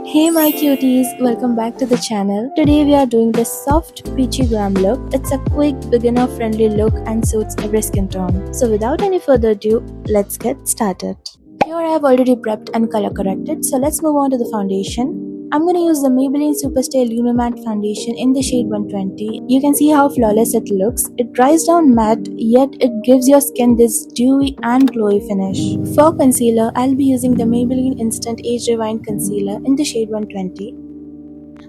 Hey my cuties, welcome back to the channel. Today we are doing this soft peachy glam look. It's a quick beginner friendly look and suits every skin tone. So without any further ado, let's get started. Here I have already prepped and color corrected, so let's move on to the foundation. I'm going to use the Maybelline Superstay Lumimatte foundation in the shade 120. You can see how flawless it looks. It dries down matte, yet it gives your skin this dewy and glowy finish. For concealer, I'll be using the Maybelline Instant Age Rewind Concealer in the shade 120.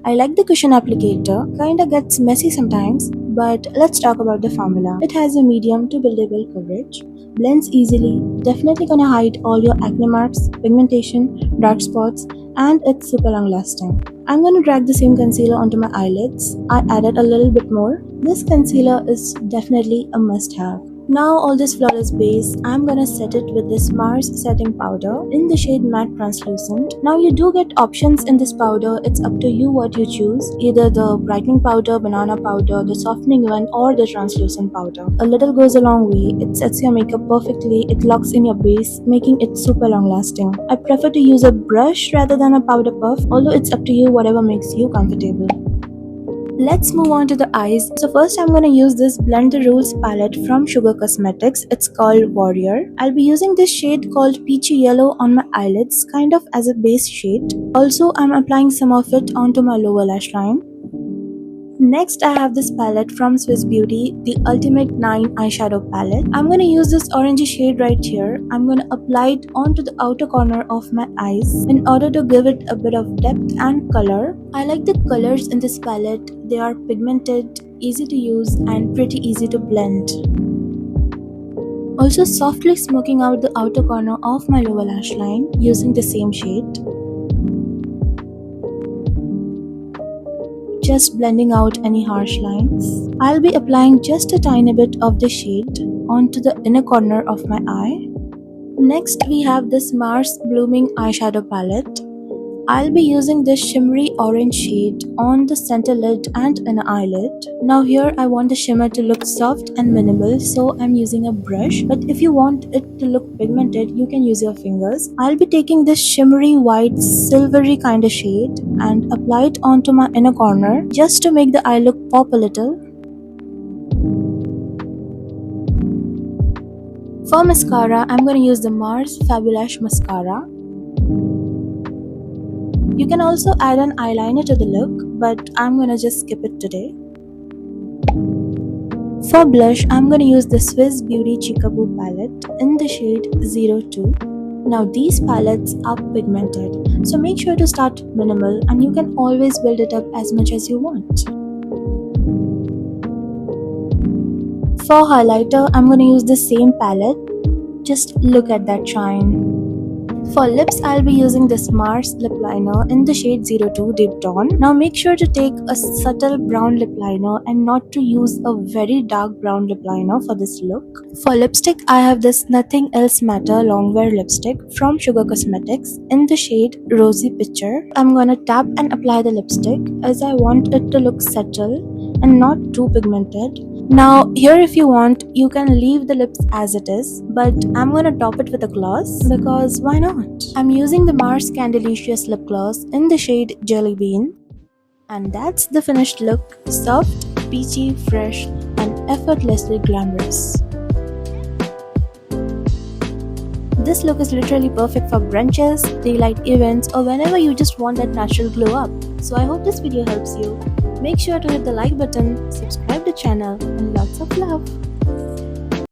I like the cushion applicator, kinda gets messy sometimes, but let's talk about the formula. It has a medium to buildable coverage, blends easily, definitely gonna hide all your acne marks, pigmentation, dark spots, and it's super long lasting. I'm gonna drag the same concealer onto my eyelids. I added a little bit more. This concealer is definitely a must-have. Now all this flawless base, I'm gonna set it with this Mars setting powder in the shade Matte Translucent. Now you do get options in this powder, it's up to you what you choose. Either the brightening powder, banana powder, the softening one, or the translucent powder. A little goes a long way, it sets your makeup perfectly, it locks in your base, making it super long lasting. I prefer to use a brush rather than a powder puff, although it's up to you whatever makes you comfortable. Let's move on to the eyes. So first I'm going to use this Blend the Rules palette from Sugar Cosmetics. It's called Warrior. I'll be using this shade called Peachy Yellow on my eyelids, kind of as a base shade. Also, I'm applying some of it onto my lower lash line. Next, I have this palette from Swiss Beauty, the Ultimate 9 eyeshadow palette. I'm going to use this orangey shade right here. I'm going to apply it onto the outer corner of my eyes in order to give it a bit of depth and color. I like the colors in this palette. They are pigmented, easy to use, and pretty easy to blend. Also softly smoking out the outer corner of my lower lash line using the same shade. Just blending out any harsh lines. I'll be applying just a tiny bit of the shade onto the inner corner of my eye. Next we have this Mars Blooming eyeshadow palette. I'll be using this shimmery orange shade on the center lid and inner eyelid. Now here I want the shimmer to look soft and minimal, so I'm using a brush, but if you want it to look pigmented, you can use your fingers. I'll be taking this shimmery white silvery kind of shade and apply it onto my inner corner just to make the eye look pop a little. For mascara, I'm going to use the Mars Fabulash mascara. You can also add an eyeliner to the look, but I'm gonna just skip it today. For blush, I'm gonna use the Swiss Beauty Chickaboo palette in the shade 02. Now these palettes are pigmented, so make sure to start minimal and you can always build it up as much as you want. For highlighter, I'm gonna use the same palette. Just look at that shine. For lips, I'll be using this Mars lip liner in the shade 02 Deep Dawn. Now make sure to take a subtle brown lip liner and not to use a very dark brown lip liner for this look. For lipstick, I have this Nothing Else Matter Longwear lipstick from Sugar Cosmetics in the shade Rosy Picture. I'm gonna tap and apply the lipstick as I want it to look subtle and not too pigmented. Now here if you want, you can leave the lips as it is, but I'm gonna top it with a gloss because why not? I'm using the Mars Candelicious lip gloss in the shade Jelly Bean. And that's the finished look, soft, peachy, fresh, and effortlessly glamorous. This look is literally perfect for brunches, daylight events, or whenever you just want that natural glow up. So I hope this video helps you. Make sure to hit the like button, subscribe to the channel, and lots of love.